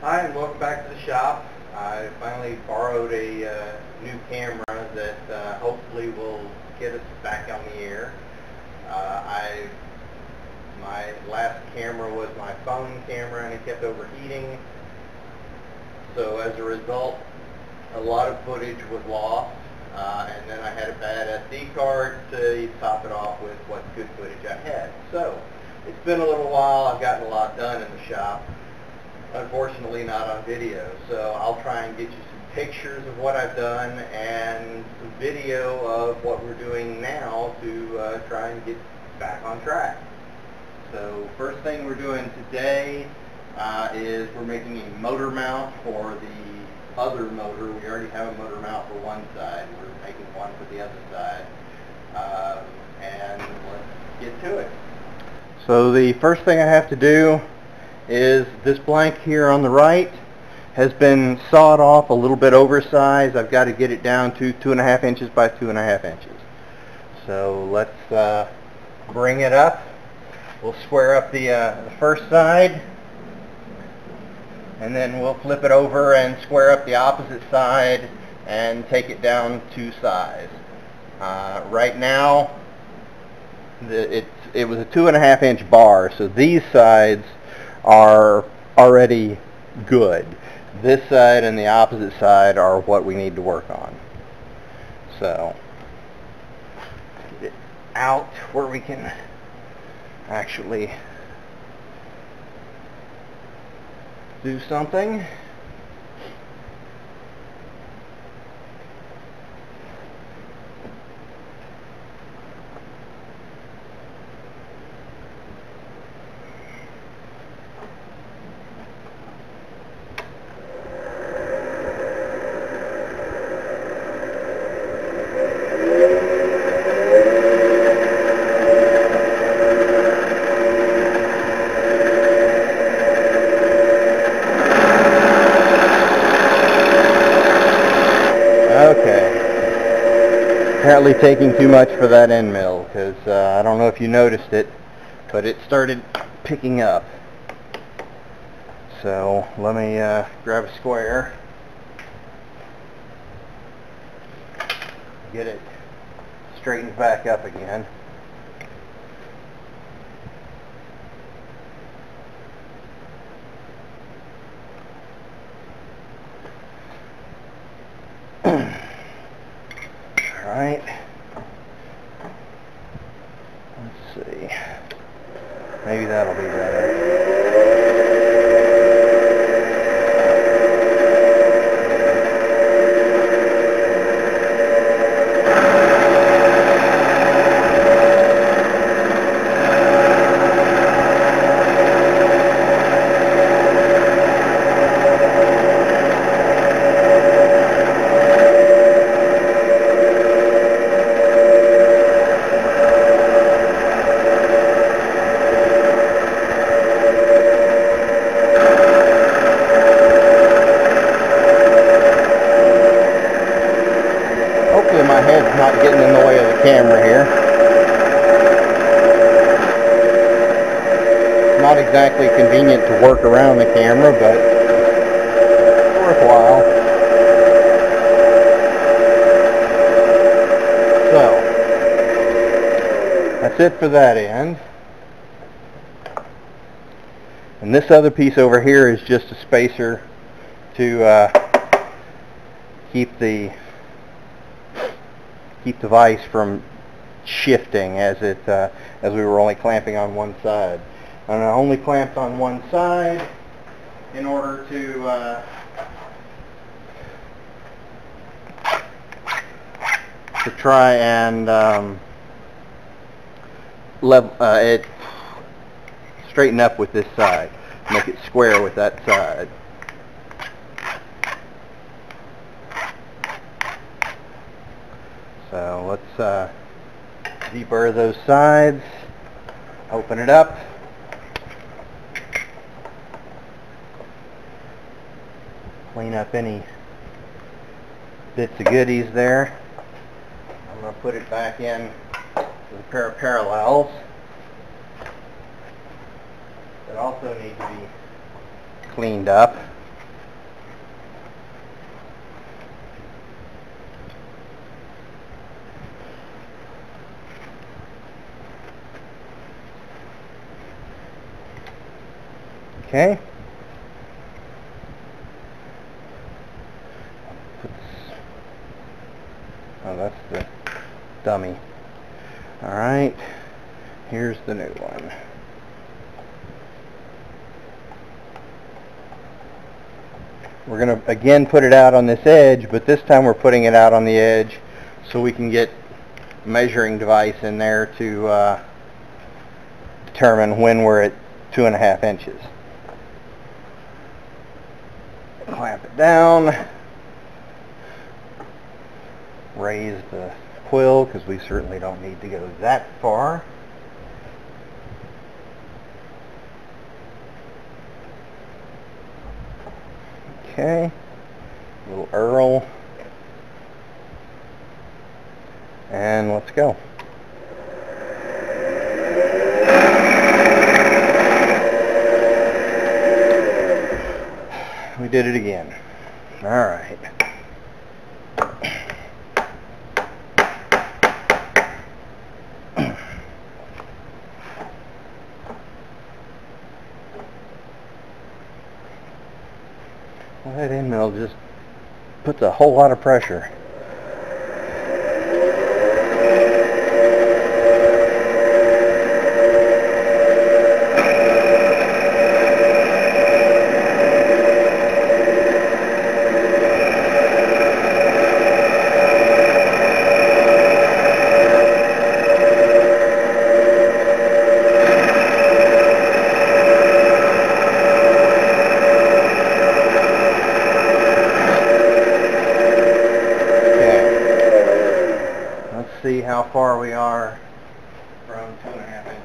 Hi, and welcome back to the shop. I finally borrowed a new camera that hopefully will get us back on the air. My last camera was my phone camera and it kept overheating. So as a result, a lot of footage was lost. And then I had a bad SD card to top it off with what good footage I had. So it's been a little while. I've gotten a lot done in the shop. Unfortunately not on video, so I'll try and get you some pictures of what I've done and some video of what we're doing now to try and get back on track. So first thing we're doing today is we're making a motor mount for the other motor. We already have a motor mount for one side. We're making one for the other side. And let's get to it. So the first thing I have to do is this blank here on the right has been sawed off a little bit oversized. I've got to get it down to 2.5 inches by 2.5 inches. So let's bring it up. We'll square up the first side, and then we'll flip it over and square up the opposite side and take it down to size. Right now it was a 2.5 inch bar, so these sides are already good. This side and the opposite side are what we need to work on. So get it out where we can actually do something. Okay, apparently taking too much for that end mill, because I don't know if you noticed it, but it started picking up. So let me grab a square, get it straightened back up again. Alright, let's see, maybe that'll be better. My head's not getting in the way of the camera here. Not exactly convenient to work around the camera, but worthwhile. So, that's it for that end. And this other piece over here is just a spacer to keep the vise from shifting as we were only clamping on one side. And I only clamped on one side in order to try and straighten up with this side, make it square with that side. So let's deburr those sides, open it up, clean up any bits of goodies there. I'm going to put it back in with a pair of parallels that also need to be cleaned up. Okay. Oh, that's the dummy. Alright, here's the new one. We're going to again put it out on this edge, but this time we're putting it out on the edge so we can get a measuring device in there to determine when we're at 2.5 inches. Clamp it down, raise the quill because we certainly don't need to go that far. Okay, a little Earl, and let's go. We did it again. All right. Well, that end mill just puts a whole lot of pressure. See how far we are from 2.5 inches.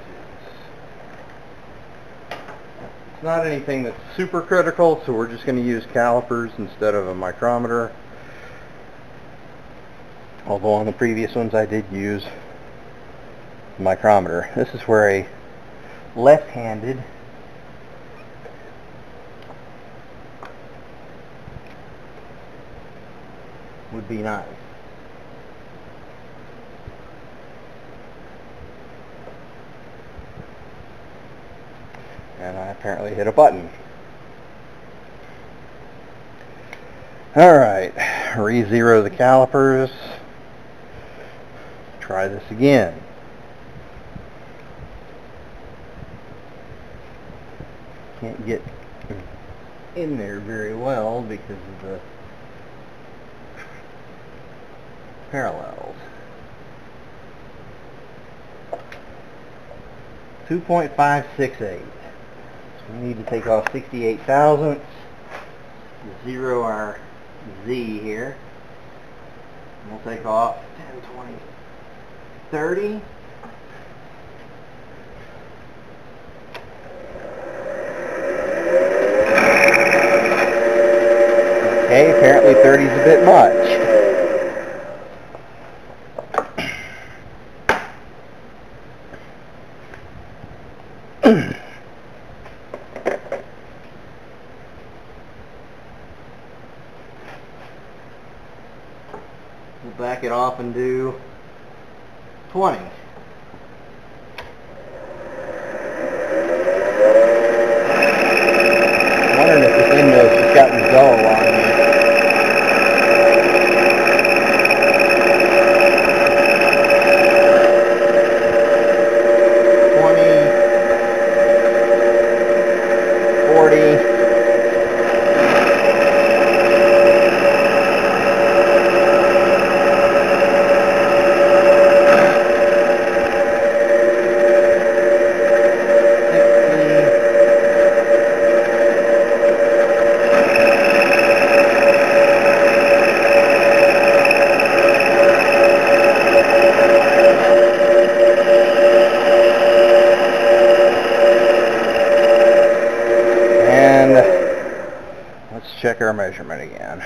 It's not anything that's super critical, so we're just going to use calipers instead of a micrometer. Although on the previous ones I did use a micrometer. This is where a left-handed would be nice. And I apparently hit a button. Alright, re-zero the calipers. Try this again. Can't get in there very well because of the parallels. 2.568. We need to take off 68 thousandths, zero our Z here. And we'll take off 10, 20, 30. Okay, apparently 30 is a bit much. We'll back it off and do 20. I'm wondering if this end mill's just gotten dull on me. Let's check our measurement again.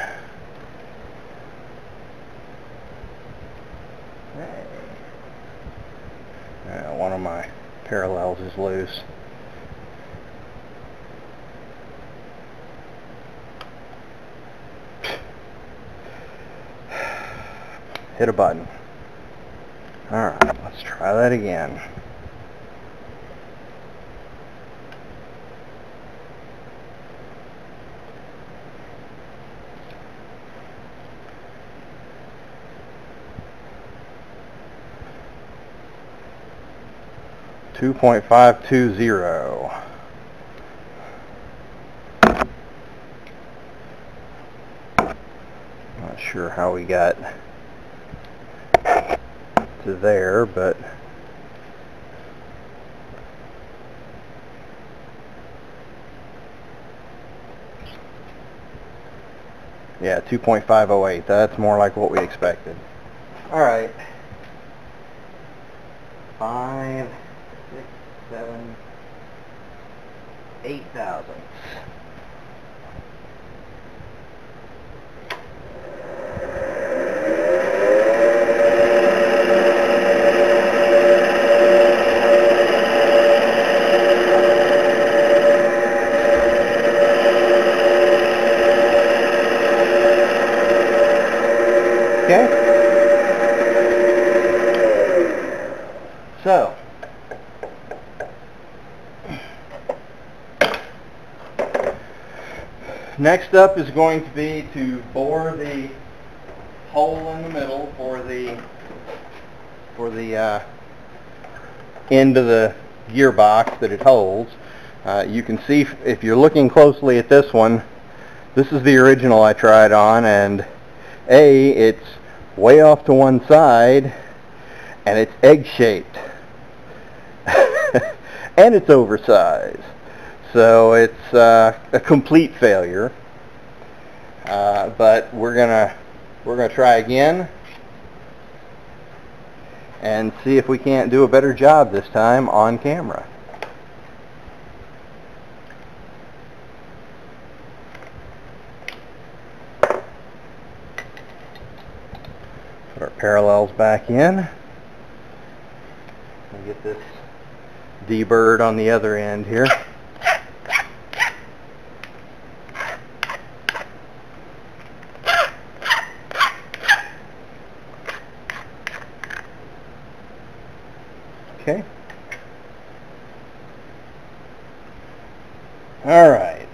One of my parallels is loose. Hit a button. Alright, let's try that again. 2.520. Not sure how we got to there, but yeah, 2.508. That's more like what we expected. All right. 5, 6, 7, 8 thousandths. Okay. So, next up is going to be to bore the hole in the middle for the end of the gearbox that it holds. You can see if you're looking closely at this one, this is the original I tried on, and it's way off to one side and it's egg-shaped and it's oversized, so it's a complete failure. But we're gonna try again and see if we can't do a better job this time on camera. Put our parallels back in and get this D-bird on the other end here. Okay. All right.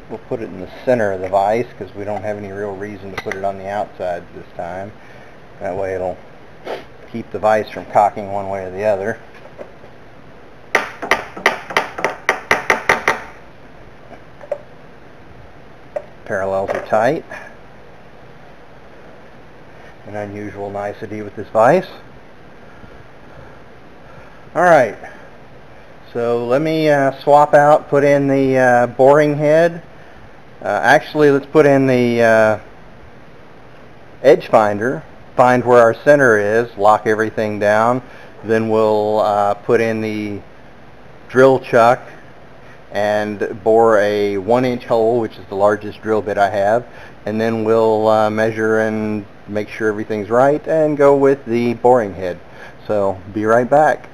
We'll put it in the center of the vise because we don't have any real reason to put it on the outside this time. That way it'll keep the vise from cocking one way or the other. Parallels are tight. An unusual nicety with this vise. Alright, so let me swap out, put in the boring head. Actually, let's put in the edge finder, find where our center is, lock everything down, then we'll put in the drill chuck and bore a 1-inch hole, which is the largest drill bit I have, and then we'll measure and make sure everything's right and go with the boring head. So be right back.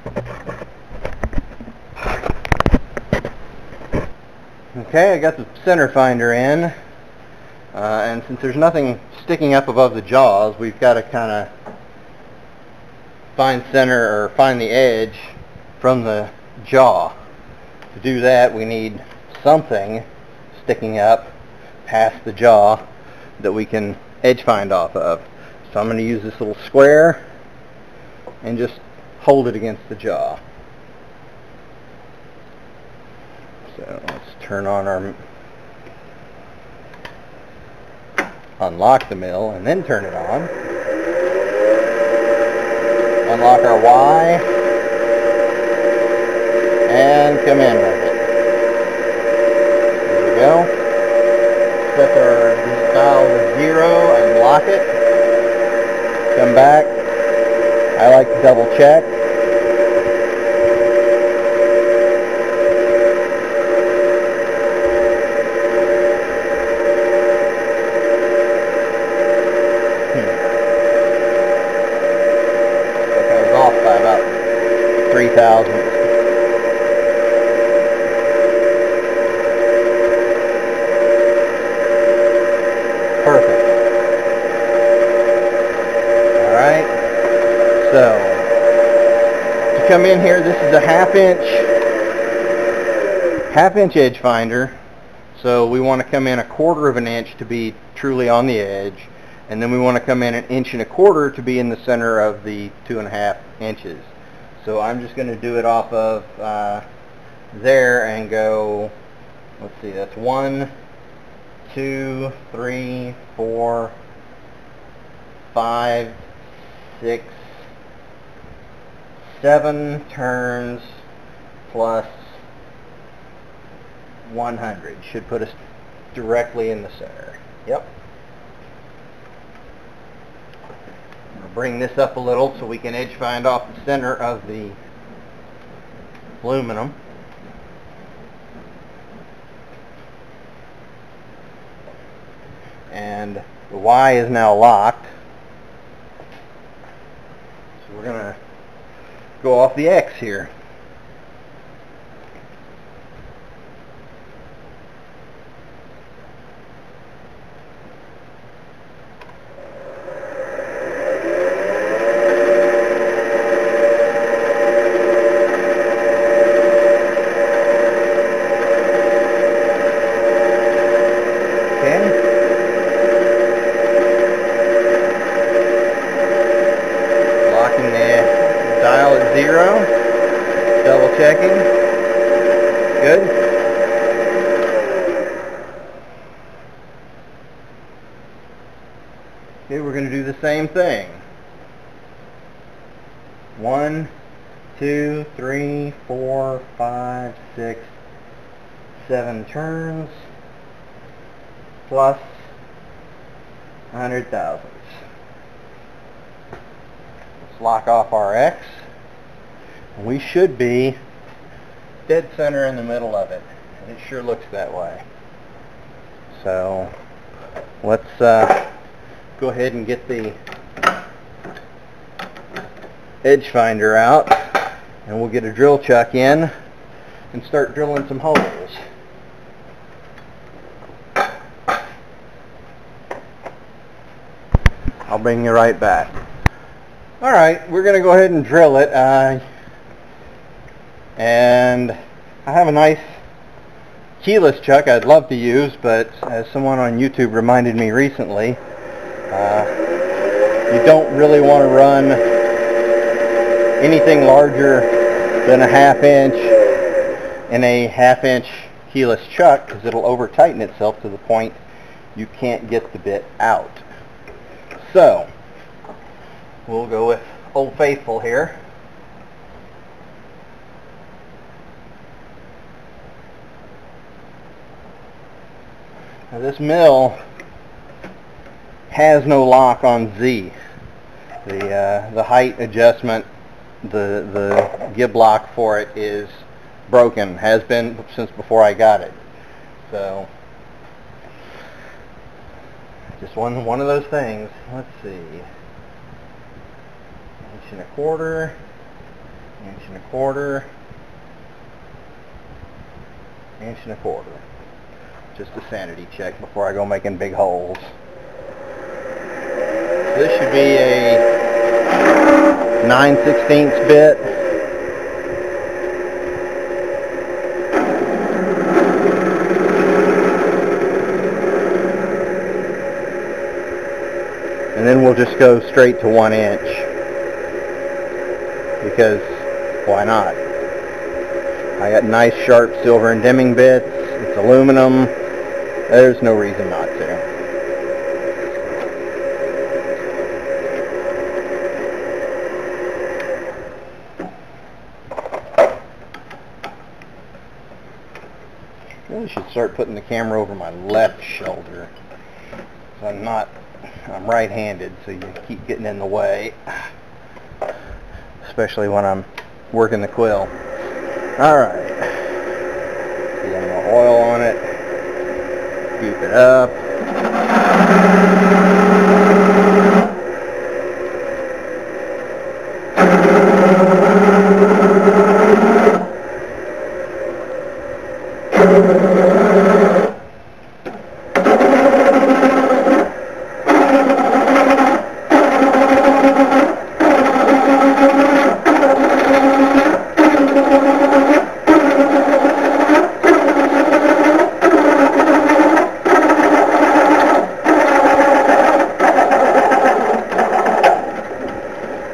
Okay, I got the center finder in, and since there's nothing sticking up above the jaws, we've got to kind of find center or find the edge from the jaw. To do that, we need something sticking up past the jaw that we can edge find off of. So I'm going to use this little square and just hold it against the jaw. So let's turn on our, unlock the mill and then turn it on. Unlock our Y and come in with it. There we go. Set our dial to 0 and lock it. Come back. I like to double check. Okay, I was off by about 3 thousandths. Perfect. Alright, so to come in here, this is a half inch edge finder, so we want to come in 1/4 of an inch to be truly on the edge, and then we want to come in 1.25 inches to be in the center of the 2.5 inches. So I'm just going to do it off of there and go, let's see, that's 1, 2, 3, 4, 5, 6, 7 turns plus 100. Should put us directly in the center. Yep. I'm going to bring this up a little so we can edge find off the center of the aluminum. And the Y is now locked. So we're going to go off the X here. Dial at 0, double checking, good. Okay, we're going to do the same thing. 1, 2, 3, 4, 5, 6, 7 turns plus 100 thousandths. Lock off our X, and we should be dead center in the middle of it, and it sure looks that way. So let's go ahead and get the edge finder out, and we'll get a drill chuck in and start drilling some holes. I'll bring you right back. Alright, we're going to go ahead and drill it, and I have a nice keyless chuck I'd love to use, but as someone on YouTube reminded me recently, you don't really want to run anything larger than a 1/2 inch in a 1/2 inch keyless chuck, because it'll over tighten itself to the point you can't get the bit out. So we'll go with Old Faithful here. Now this mill has no lock on Z. The height adjustment, the gib lock for it is broken. Has been since before I got it. So just one of those things. Let's see. 1.25 inches, 1.25 inches, 1.25 inches. Just a sanity check before I go making big holes. This should be a 9/16 bit. And then we'll just go straight to 1 inch. Because why not? I got nice sharp silver and Deming bits. It's aluminum. There's no reason not to. Really should start putting the camera over my left shoulder. So I'm right-handed, so you keep getting in the way. Especially when I'm working the quill. Alright. See, I'm going to oil on it. Keep it up.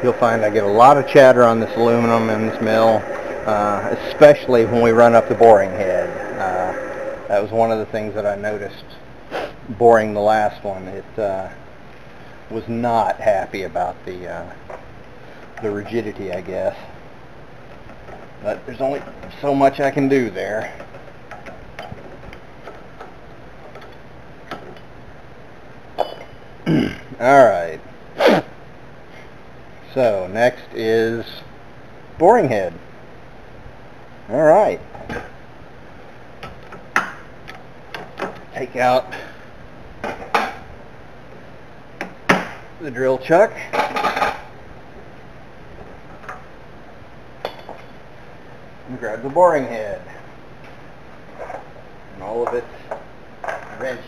you'll find I get a lot of chatter on this aluminum in this mill, especially when we run up the boring head. That was one of the things that I noticed boring the last one. It was not happy about the rigidity, I guess. But there's only so much I can do there. Alright. So, next is boring head. Alright. Take out the drill chuck. And grab the boring head. And all of its wrenches.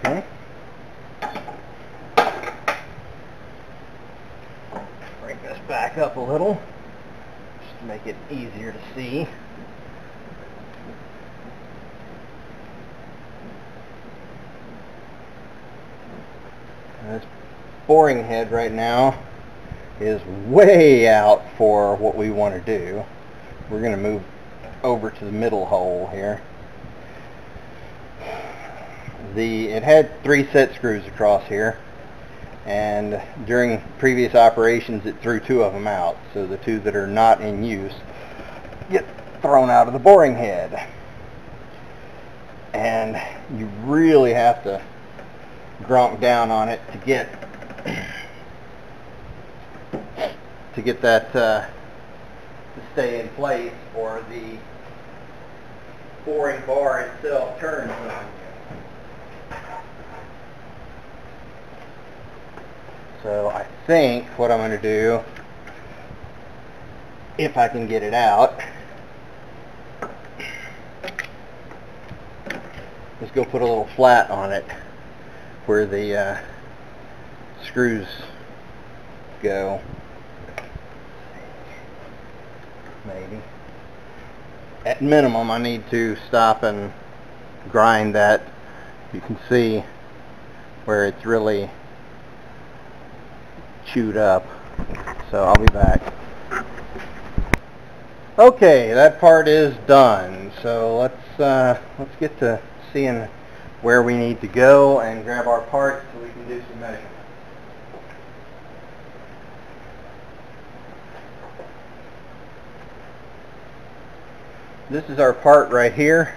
Okay. Bring this back up a little, just to make it easier to see. And this boring head right now is way out for what we want to do. We're going to move over to the middle hole here. It had 3 set screws across here, and during previous operations it threw 2 of them out, so the 2 that are not in use get thrown out of the boring head. And you really have to gronk down on it to get that to stay in place, or the boring bar itself turns on you. So I think what I'm going to do, if I can get it out, is go put a little flat on it where the screws go. Maybe. At minimum, I need to stop and grind that. You can see where it's really chewed up. So I'll be back. Okay, that part is done. So let's get to seeing where we need to go and grab our parts so we can do some measurement. This is our part right here,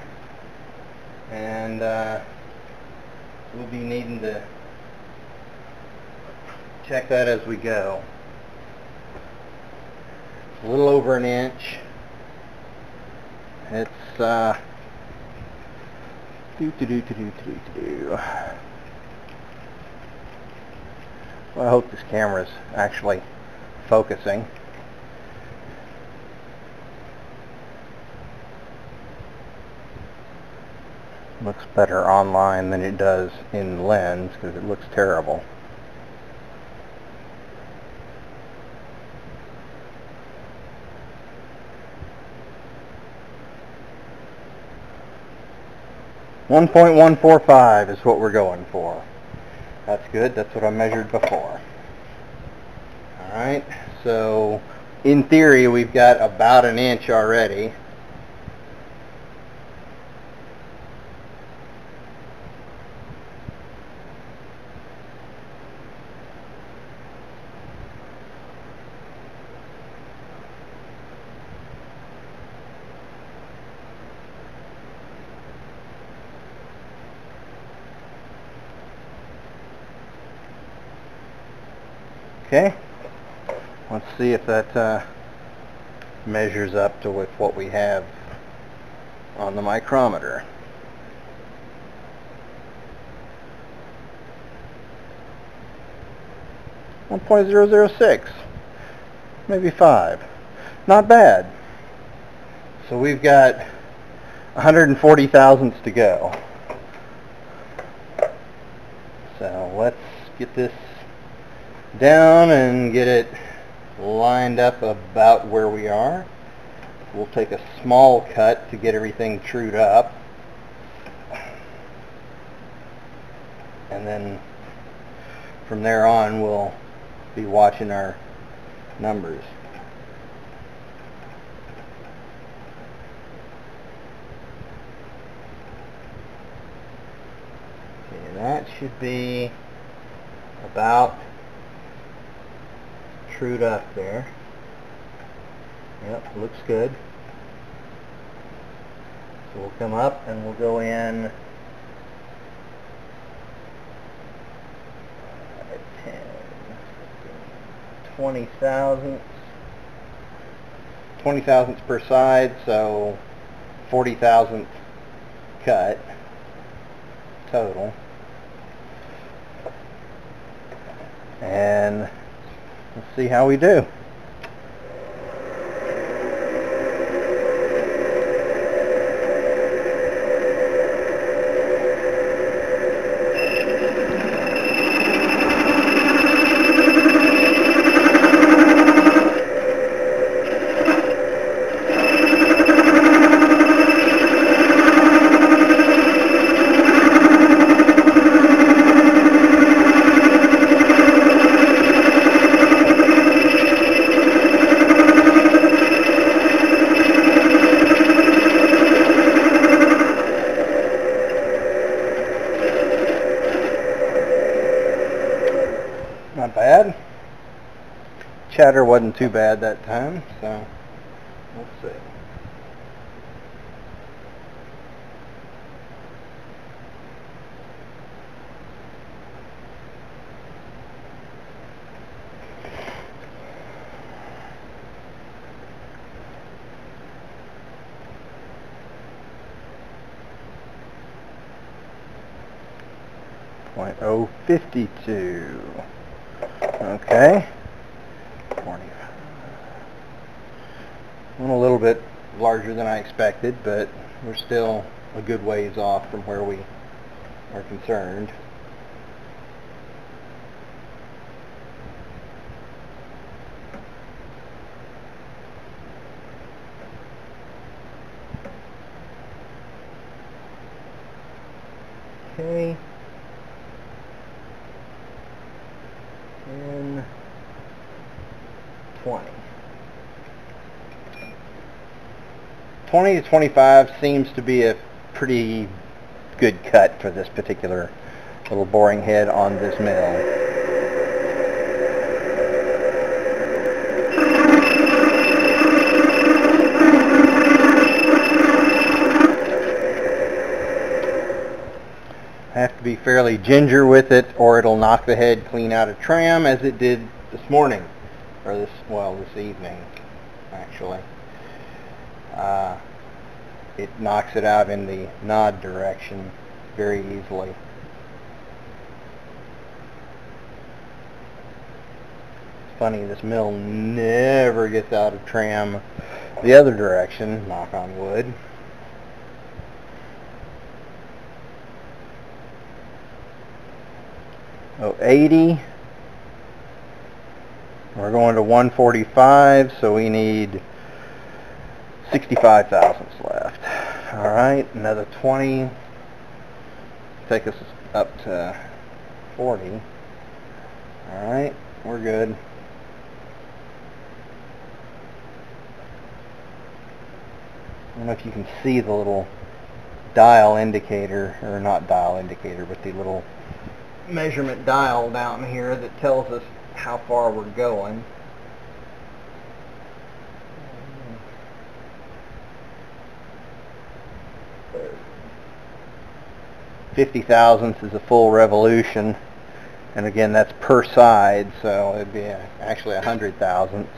and we'll be needing to check that as we go. A little over 1 inch. It's well, I hope this camera's actually focusing. Looks better online than it does in lens because it looks terrible. .145 is what we're going for. That's good. That's what I measured before. Alright, so in theory we've got about 1 inch already. Okay, let's see if that measures up to with what we have on the micrometer. .006, maybe 5. Not bad. So we've got 140 thousandths to go. So let's get this down and get it lined up about where we are. We'll take a small cut to get everything trued up. And then from there on we'll be watching our numbers. Okay, that should be about trued up there. Yep, looks good. So we'll come up and we'll go in 10, 20 thousandths. 20 thousandths per side, so 40 thousandth cut total. And let's see how we do. Not bad. Chatter wasn't too bad that time, so let's see. .052. Okay. 20. Went a little bit larger than I expected, but we're still a good ways off from where we are concerned. Okay. And 20 to 25 seems to be a pretty good cut for this particular little boring head on this mill. I have to be fairly ginger with it or it'll knock the head clean out of tram, as it did this morning, or this evening actually. It knocks it out in the nod direction very easily. It's funny, this mill never gets out of tram the other direction, knock on wood. Oh, 80. We're going to 145, so we need 65 thousandths left. Alright, another 20. Take us up to 40. Alright, we're good. I don't know if you can see the little dial indicator, or not dial indicator, but the little measurement dial down here that tells us how far we're going. 50 thousandths is a full revolution, and again that's per side, so it'd be actually 100 thousandths.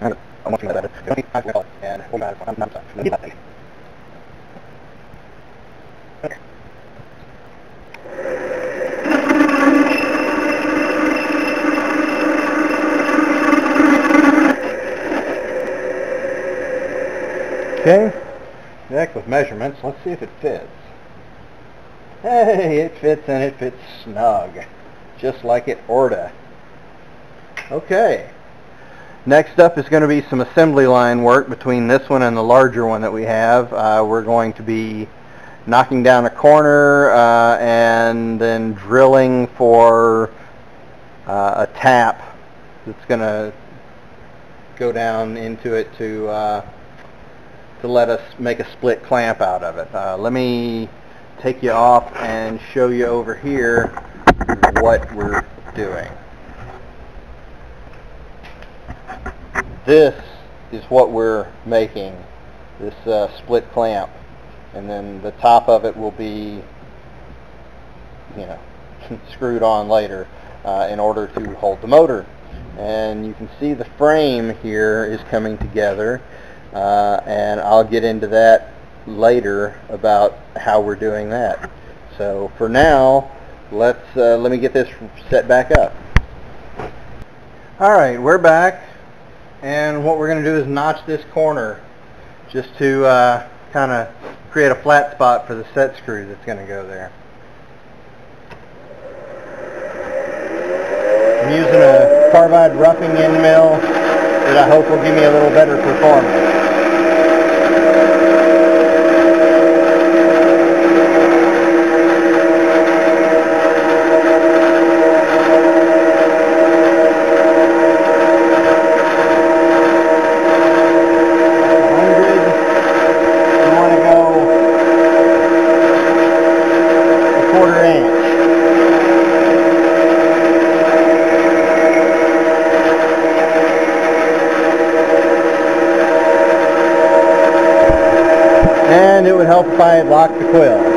And I want you to know that you don't need to call and we'll get it. I'm not sorry. Okay. Okay, next with measurements, let's see if it fits. Hey, it fits and it fits snug, just like it orta. Okay, next up is going to be some assembly line work between this one and the larger one that we have. We're going to be knocking down a corner and then drilling for a tap that's going to go down into it to let us make a split clamp out of it. Let me take you off and show you over here what we're doing. This is what we're making, this split clamp, and then the top of it will be, you know, screwed on later in order to hold the motor. And you can see the frame here is coming together. And I'll get into that later about how we're doing that. So for now, let me get this set back up. Alright, we're back, and what we're going to do is notch this corner just to kind of create a flat spot for the set screw that's going to go there. I'm using a carbide roughing end mill that I hope will give me a little better performance. And it would help if I had locked the quill.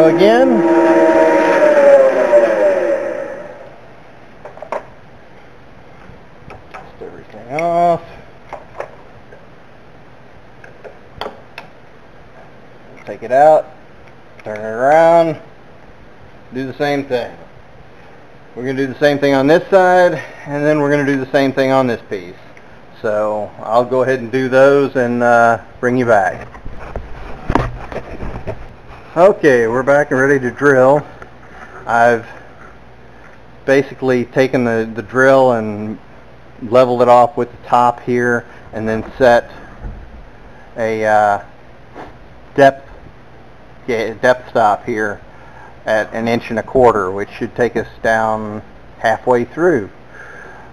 Again. Dust everything off. Take it out, turn it around, do the same thing. We're going to do the same thing on this side, and then we're going to do the same thing on this piece. So I'll go ahead and do those and bring you back. Okay, we're back and ready to drill. I've basically taken the drill and leveled it off with the top here, and then set a depth stop here at 1.25 inches, which should take us down halfway through.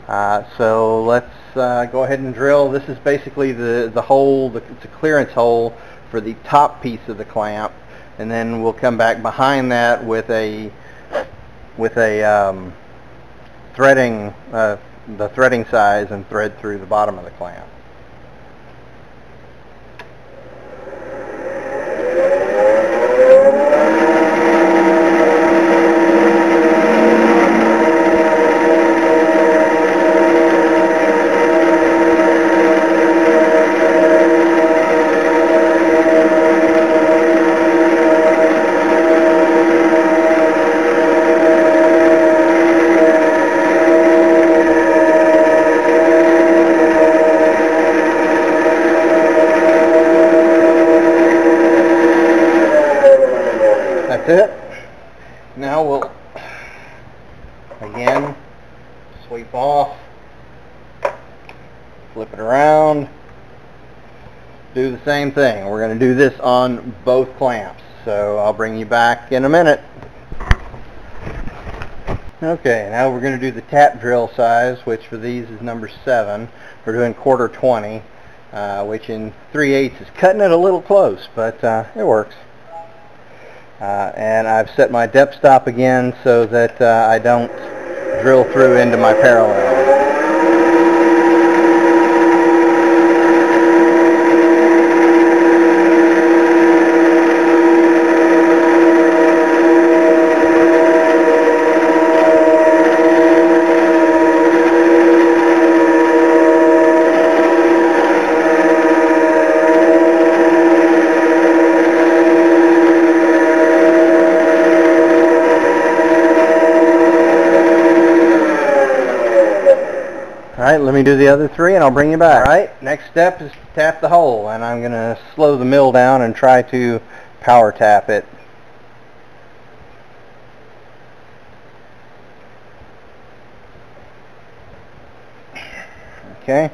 So let's go ahead and drill. This is basically the hole. It's a clearance hole for the top piece of the clamp. And then we'll come back behind that with a threading, the threading size, and thread through the bottom of the clamp. around, do the same thing. We're going to do this on both clamps. So I'll bring you back in a minute. Okay, now we're going to do the tap drill size, which for these is number 7. We're doing 1/4 20, which in 3/8 is cutting it a little close, but it works. And I've set my depth stop again so that I don't drill through into my parallel. Alright, let me do the other 3 and I'll bring you back. Alright, next step is to tap the hole, and I'm going to slow the mill down and try to power tap it. Okay.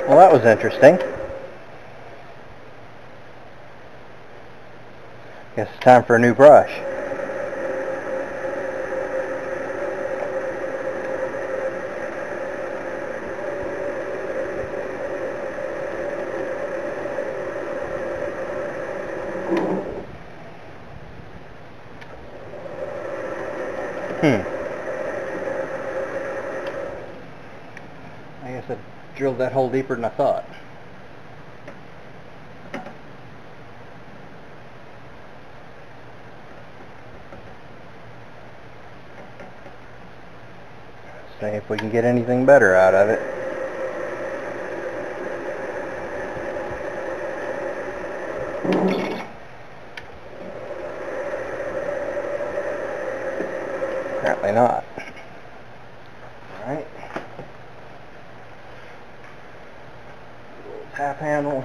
Well, that was interesting. Guess it's time for a new brush. I guess I drilled that hole deeper than I thought. See if we can get anything better out of it. Apparently not. Alright. Tap handle.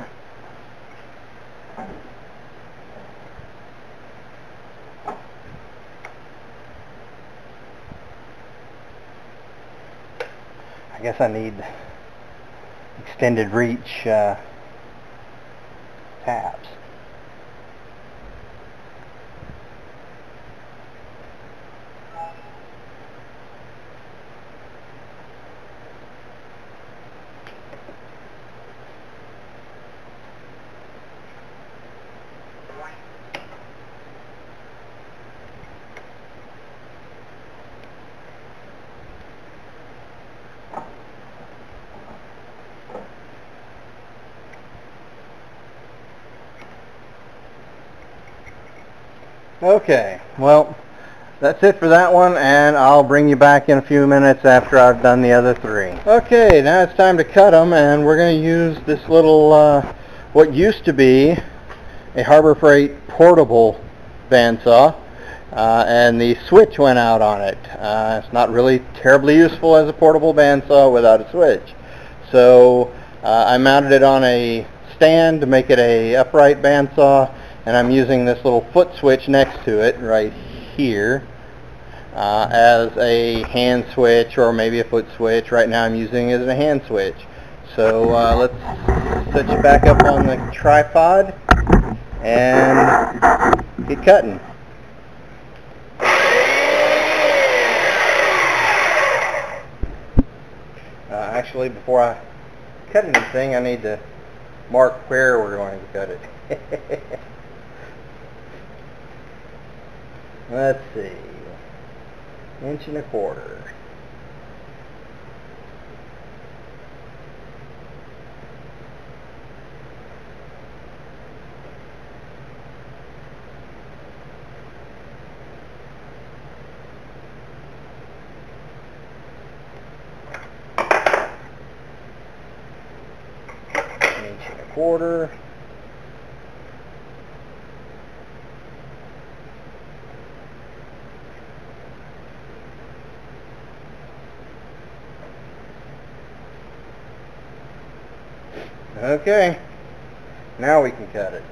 I guess I need extended reach taps. Okay, well, that's it for that one, and I'll bring you back in a few minutes after I've done the other 3. Okay, now it's time to cut them, and we're going to use this little, what used to be a Harbor Freight portable bandsaw, and the switch went out on it. It's not really terribly useful as a portable bandsaw without a switch. So I mounted it on a stand to make it a upright bandsaw, and I'm using this little foot switch next to it right here as a hand switch, or maybe a foot switch. Right now I'm using it as a hand switch. So let's set you back up on the tripod and get cutting. Actually, before I cut anything, I need to mark where we're going to cut it. Let's see, 1 1/4 inches. Okay, now we can cut it.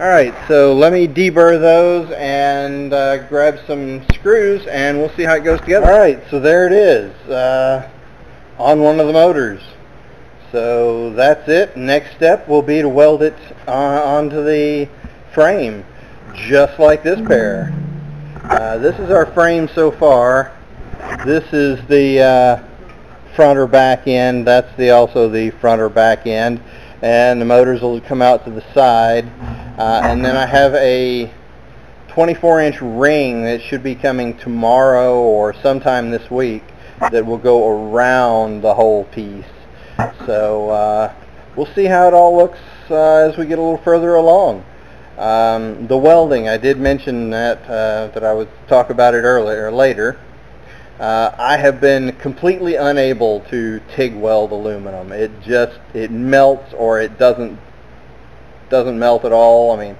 Alright, so let me deburr those and grab some screws and we'll see how it goes together. Alright, so there it is on one of the motors. So that's it. Next step will be to weld it onto the frame, just like this pair. This is our frame so far. This is the front or back end. That's also the front or back end. And the motors will come out to the side. And then I have a 24-inch ring that should be coming tomorrow or sometime this week that will go around the whole piece. So we'll see how it all looks as we get a little further along. The welding, I did mention that I would talk about it later. I have been completely unable to TIG weld aluminum. It melts or it doesn't melt at all. I mean,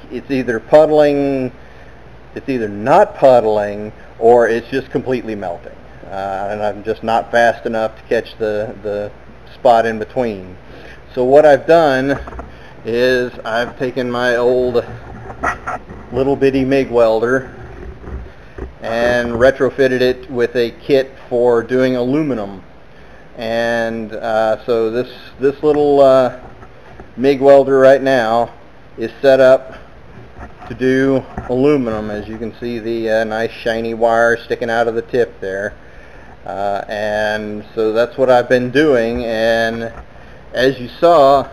it's either puddling, it's either not puddling, or it's just completely melting. And I'm just not fast enough to catch the spot in between. So what I've done is I've taken my old little bitty MIG welder and retrofitted it with a kit for doing aluminum. And so this little MIG welder right now is set up to do aluminum. As you can see, the nice shiny wire sticking out of the tip there. And so that's what I've been doing, and as you saw,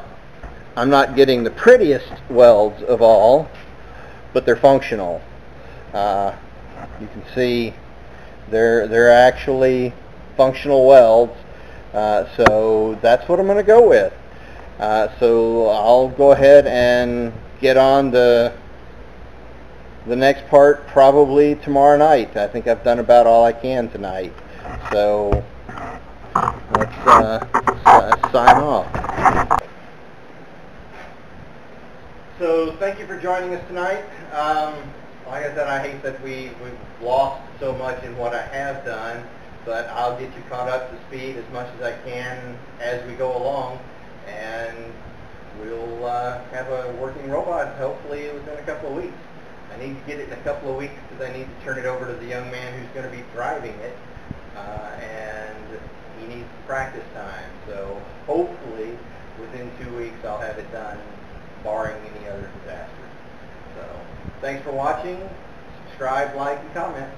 I'm not getting the prettiest welds of all, but they're functional. You can see they're actually functional welds, so that's what I'm going to go with. So I'll go ahead and get on the next part probably tomorrow night. I think I've done about all I can tonight. So let's sign off. So thank you for joining us tonight. Like I said, I hate that we've lost so much in what I have done, but I'll get you caught up to speed as much as I can as we go along, and we'll have a working robot hopefully within a couple of weeks. I need to get it in a couple of weeks because I need to turn it over to the young man who's going to be driving it, and he needs practice time. So hopefully within 2 weeks I'll have it done, barring any other disaster. So thanks for watching. Subscribe, like, and comment.